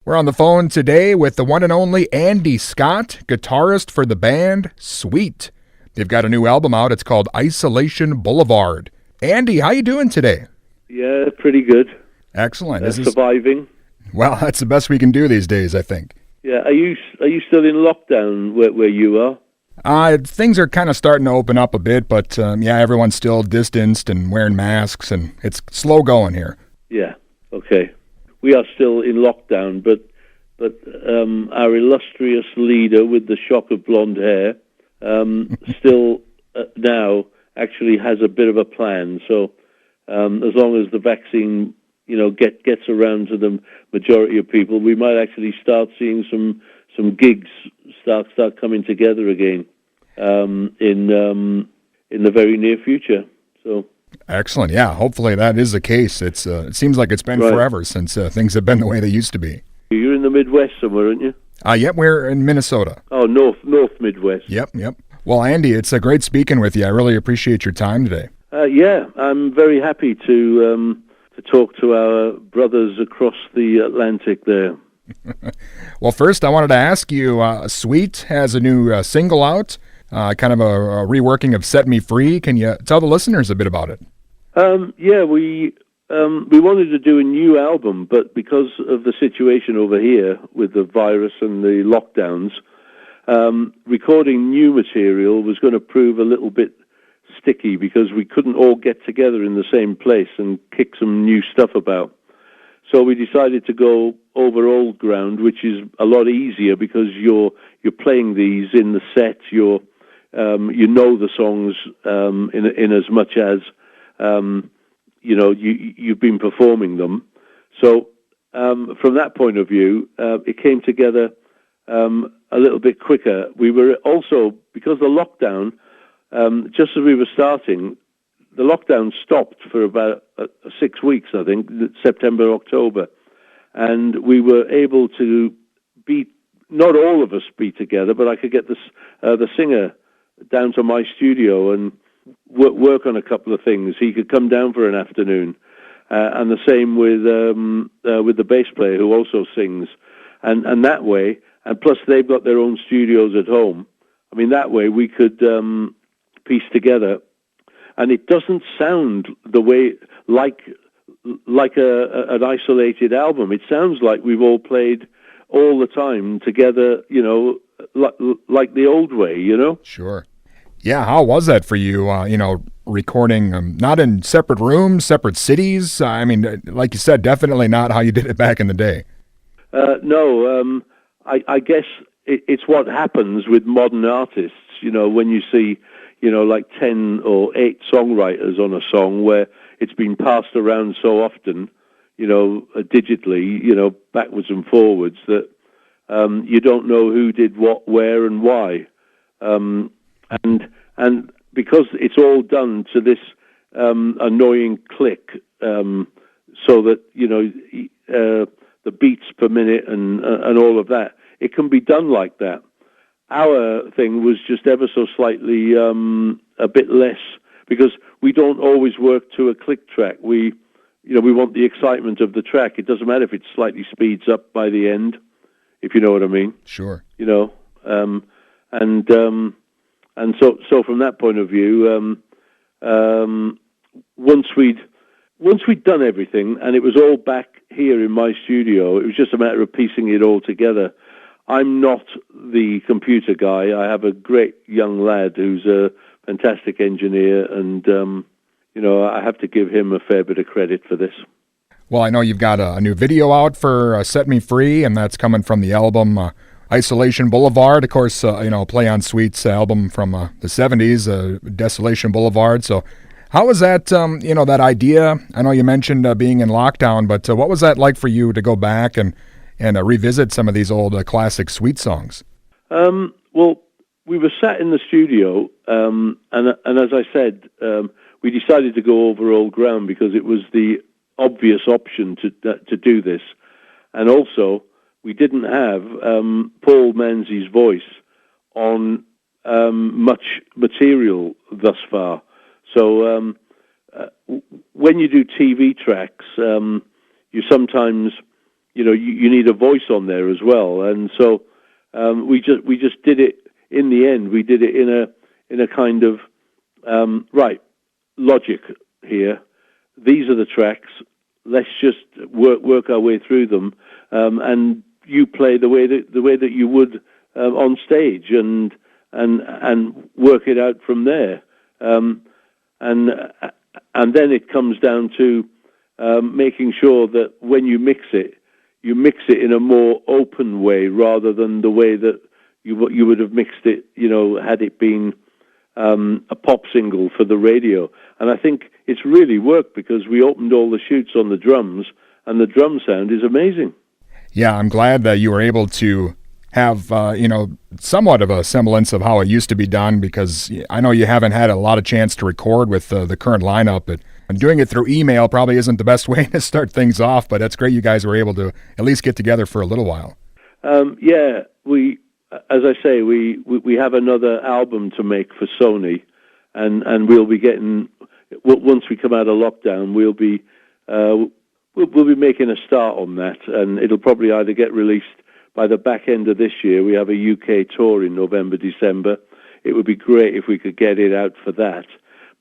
We're on the phone today with the one and only Andy Scott, guitarist for the band Sweet. They've got a new album out. It's called Isolation Boulevard. Andy, how you doing today? Yeah, pretty good. Excellent. Surviving. Well, that's the best we can do these days, I think. Yeah, are you still in lockdown where you are? Things are kind of starting to open up a bit, but everyone's still distanced and wearing masks, and it's slow going here. Yeah, okay. We are still in lockdown, but our illustrious leader with the shock of blonde hair still now actually has a bit of a plan. So as long as the vaccine, gets around to the majority of people, we might actually start seeing some gigs start coming together again in the very near future. So. Excellent. Yeah, hopefully that is the case. It seems like it's been forever since things have been the way they used to be. You're in the Midwest somewhere, aren't you? Yep, we're in Minnesota. Oh, North Midwest. Yep. Well, Andy, it's great speaking with you. I really appreciate your time today. Yeah, I'm very happy to talk to our brothers across the Atlantic there. Well, first I wanted to ask you, Sweet has a new single out. Kind of a reworking of Set Me Free. Can you tell the listeners a bit about it? We wanted to do a new album, but because of the situation over here with the virus and the lockdowns, recording new material was going to prove a little bit sticky because we couldn't all get together in the same place and kick some new stuff about. So we decided to go over old ground, which is a lot easier because you're playing these in the set. You know the songs in as much as you've been performing them. So from that point of view, it came together a little bit quicker. We were also, because the lockdown, just as we were starting, the lockdown stopped for about 6 weeks, I think, September, October, and we were able to not all of us be together, but I could get the singer down to my studio and work on a couple of things. He could come down for an afternoon, and the same with the bass player who also sings, and that way, and plus they've got their own studios at home. I mean, that way we could piece together, and it doesn't sound the way like an isolated album. It sounds like we've all played all the time together, like the old way, Sure. Yeah, how was that for you, recording not in separate rooms, separate cities? I mean, like you said, definitely not how you did it back in the day. No, I guess it's what happens with modern artists, when you see, like 10 or 8 songwriters on a song where it's been passed around so often, digitally, backwards and forwards, that you don't know who did what, where, and why. And because it's all done to this annoying click, so that the beats per minute and all of that, it can be done like that. Our thing was just ever so slightly a bit less, because we don't always work to a click track. We want the excitement of the track. It doesn't matter if it slightly speeds up by the end, if you know what I mean. Sure. And so from that point of view, once we'd done everything and it was all back here in my studio, it was just a matter of piecing it all together. I'm not the computer guy. I have a great young lad who's a fantastic engineer, and I have to give him a fair bit of credit for this. Well, I know you've got a new video out for Set Me Free, and that's coming from the album Isolation Boulevard. Of course, play on Sweet's album from the 70s, Desolation Boulevard. So how was that, that idea? I know you mentioned being in lockdown, but what was that like for you to go back and revisit some of these old classic Sweet songs? Well, we were sat in the studio, and as I said, we decided to go over old ground because it was the obvious option to do this. And also, we didn't have Paul Manzi's voice on much material thus far. So when you do TV tracks, you sometimes you need a voice on there as well. And so we just did it. In the end, we did it in a kind of right logic here. These are the tracks. Let's just work our way through them, and you play the way that you would on stage, and work it out from there. And then it comes down to making sure that when you mix it in a more open way rather than the way that you would have mixed it, had it been a pop single for the radio. And I think it's really worked because we opened all the shoots on the drums, and the drum sound is amazing. Yeah, I'm glad that you were able to have, somewhat of a semblance of how it used to be done, because I know you haven't had a lot of chance to record with the current lineup, but doing it through email probably isn't the best way to start things off, but that's great you guys were able to at least get together for a little while. Yeah, as I say, we have another album to make for Sony, and we'll be getting, once we come out of lockdown, we'll be making a start on that, and it'll probably either get released by the back end of this year. We have a UK tour in November, December. It would be great if we could get it out for that,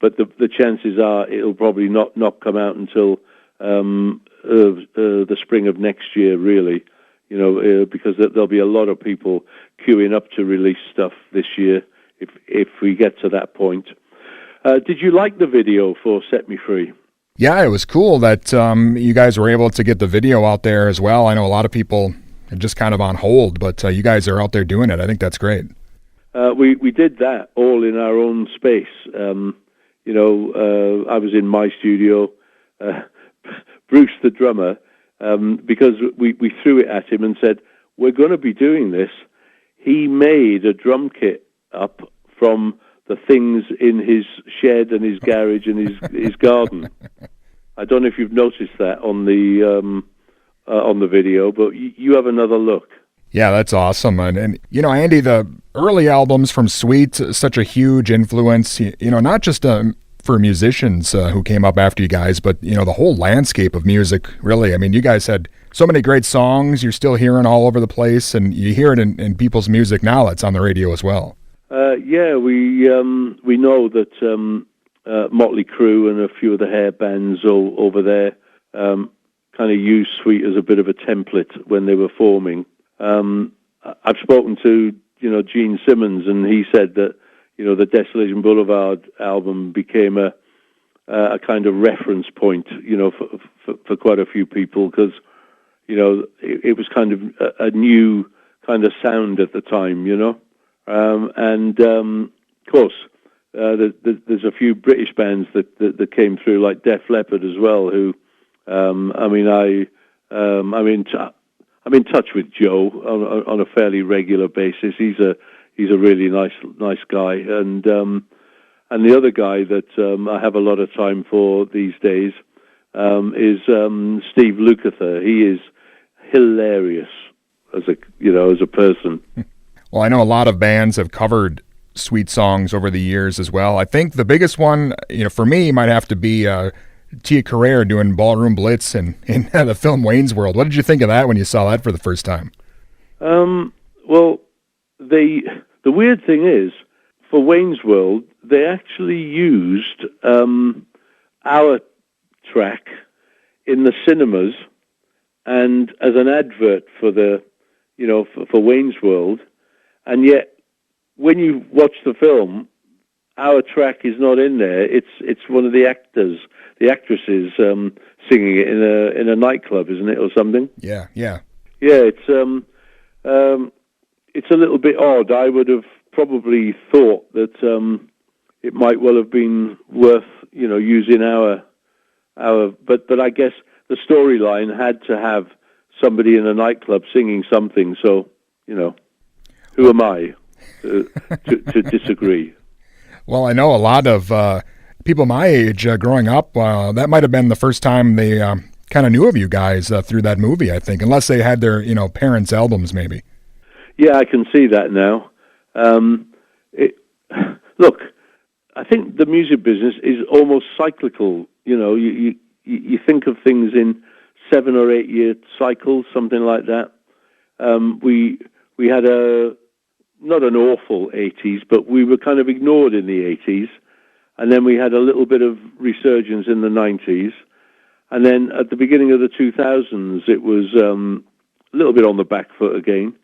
but the chances are it'll probably not come out until the spring of next year, really. Because there'll be a lot of people queuing up to release stuff this year if we get to that point. Did you like the video for Set Me Free? Yeah, it was cool that you guys were able to get the video out there as well. I know a lot of people are just kind of on hold, but you guys are out there doing it. I think that's great. We did that all in our own space. I was in my studio. Bruce, the drummer, because we threw it at him and said, we're going to be doing this. He made a drum kit up from the things in his shed and his garage and his garden. I don't know if you've noticed that on the video, but you have another look. Yeah, that's awesome. And Andy, the early albums from Sweet, such a huge influence, not just for musicians who came up after you guys, but, the whole landscape of music, really. I mean, you guys had so many great songs you're still hearing all over the place, and you hear it in people's music now that's on the radio as well. Yeah, we know that Motley Crue and a few of the hair bands over there kind of used Sweet as a bit of a template when they were forming. I've spoken to, Gene Simmons, and he said that, the Desolation Boulevard album became a kind of reference point, for quite a few people, because, it was kind of a new kind of sound at the time, of course, there's a few British bands that came through, like Def Leppard as well, who, I'm in touch with Joe on a fairly regular basis. He's a really nice guy, and the other guy that I have a lot of time for these days is Steve Lukather. He is hilarious as a person. Well, I know a lot of bands have covered Sweet songs over the years as well. I think the biggest one, for me, might have to be Tia Carrere doing Ballroom Blitz in the film Wayne's World. What did you think of that when you saw that for the first time? Well, the weird thing is, for Wayne's World, they actually used our track in the cinemas and as an advert for for Wayne's World, and yet when you watch the film, our track is not in there. It's one of the actresses singing it in a nightclub, isn't it, or something? Yeah. It's a little bit odd. I would have probably thought that it might well have been worth using our. But I guess the storyline had to have somebody in a nightclub singing something. So who am I to disagree? Well, I know a lot of people my age growing up, that might have been the first time they kind of knew of you guys through that movie, I think, unless they had their, parents' albums maybe. Yeah, I can see that now. Look, I think the music business is almost cyclical. You think of things in 7 or 8 year cycles, something like that. We had not an awful 80s, but we were kind of ignored in the 80s. And then we had a little bit of resurgence in the 90s. And then at the beginning of the 2000s, it was a little bit on the back foot again.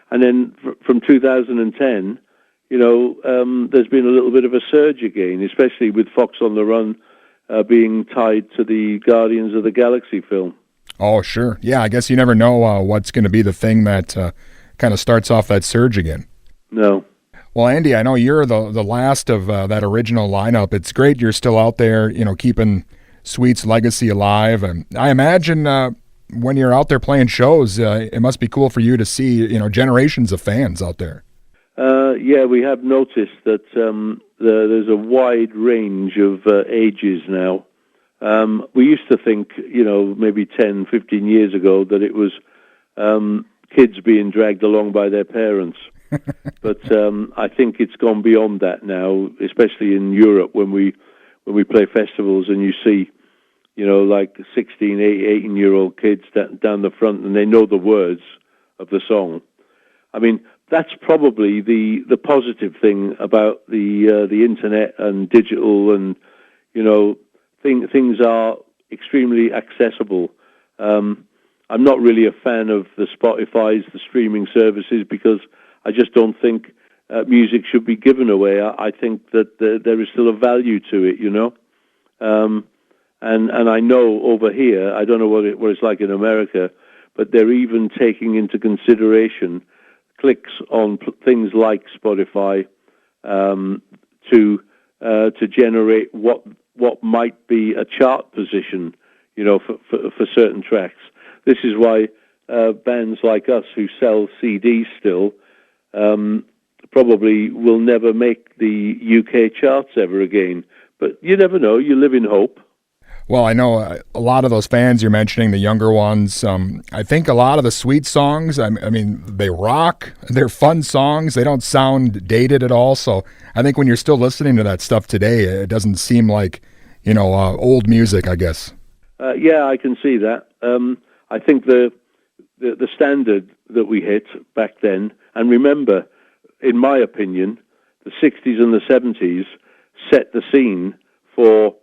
And then from 2010, there's been a little bit of a surge again, especially with Fox on the Run being tied to the Guardians of the Galaxy film. Oh, sure. Yeah, I guess you never know what's going to be the thing that kind of starts off that surge again. No. Well, Andy, I know you're the last of that original lineup. It's great you're still out there, keeping Sweet's legacy alive. And I imagine when you're out there playing shows, it must be cool for you to see, generations of fans out there. Yeah, we have noticed that there's a wide range of ages now. We used to think, maybe 10, 15 years ago that it was kids being dragged along by their parents. But I think it's gone beyond that now, especially in Europe when we play festivals and you see, like 16, 18-year-old kids down the front and they know the words of the song. I mean, that's probably the positive thing about the internet and digital and, things are extremely accessible. I'm not really a fan of the Spotify's, the streaming services, because I just don't think music should be given away. I think that there is still a value to it, And I know over here, I don't know what it's like in America, but they're even taking into consideration clicks on things like Spotify to generate what might be a chart position, for certain tracks. This is why bands like us who sell CDs still probably will never make the UK charts ever again. But you never know. You live in hope. Well, I know a lot of those fans you're mentioning, the younger ones, I think a lot of the Sweet songs, I mean, they rock. They're fun songs. They don't sound dated at all. So I think when you're still listening to that stuff today, it doesn't seem like, old music, I guess. Yeah, I can see that. I think the standard that we hit back then, and remember, in my opinion, the 60s and the 70s set the scene for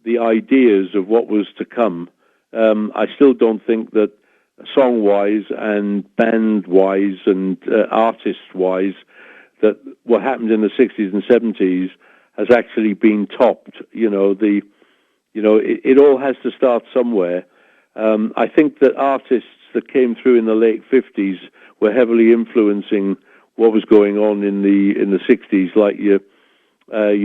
the ideas of what was to come. I still don't think that song-wise and band-wise and artist-wise that what happened in the 60s and 70s has actually been topped. It all has to start somewhere. I think that artists that came through in the late 50s were heavily influencing what was going on in the 60s, like your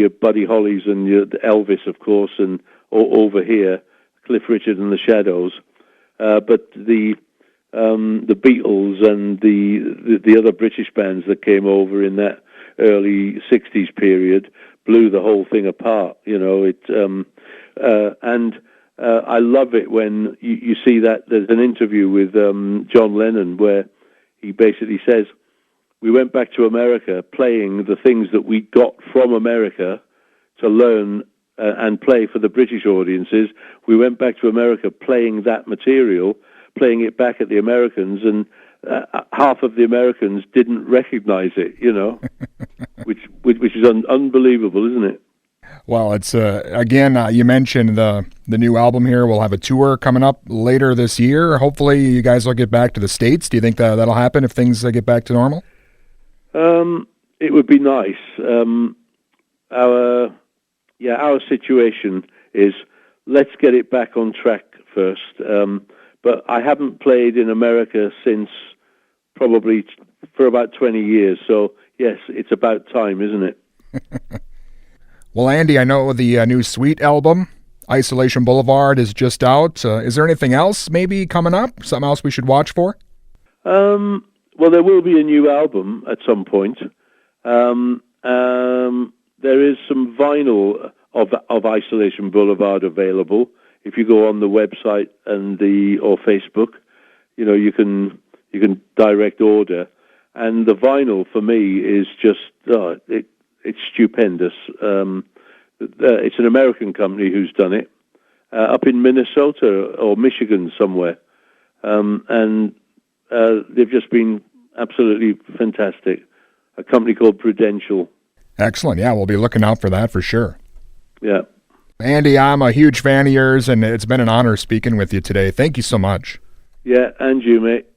Buddy Hollies and your Elvis, of course, and over here, Cliff Richard and the Shadows. But the Beatles and the other British bands that came over in that early 60s period blew the whole thing apart. I love it when you see that there's an interview with John Lennon where he basically says, we went back to America playing the things that we got from America to learn and play for the British audiences. We went back to America playing that material, playing it back at the Americans, and half of the Americans didn't recognize it, which is unbelievable, isn't it? Well, it's again, you mentioned the new album here. We'll have a tour coming up later this year. Hopefully you guys will get back to the States. Do you think that'll happen if things get back to normal? It would be nice. Our situation is let's get it back on track first. But I haven't played in America since probably for about 20 years. So, yes, it's about time, isn't it? Well, Andy, I know the new Sweet album, Isolation Boulevard, is just out. Is there anything else maybe coming up? Something else we should watch for? Well, there will be a new album at some point. There is some vinyl of Isolation Boulevard available. If you go on the website or Facebook, you can direct order. And the vinyl for me is just it's stupendous. It's an American company who's done it up in Minnesota or Michigan somewhere. and they've just been absolutely fantastic. A company called Prudential. Excellent. Yeah, we'll be looking out for that for sure. Yeah. Andy, I'm a huge fan of yours, and it's been an honor speaking with you today. Thank you so much. Yeah, and you, mate.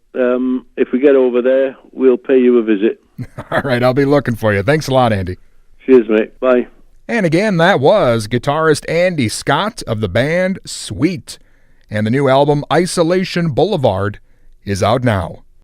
If we get over there, we'll pay you a visit. All right, I'll be looking for you. Thanks a lot, Andy. Cheers, mate. Bye. And again, that was guitarist Andy Scott of the band Sweet. And the new album, Isolation Boulevard, is out now.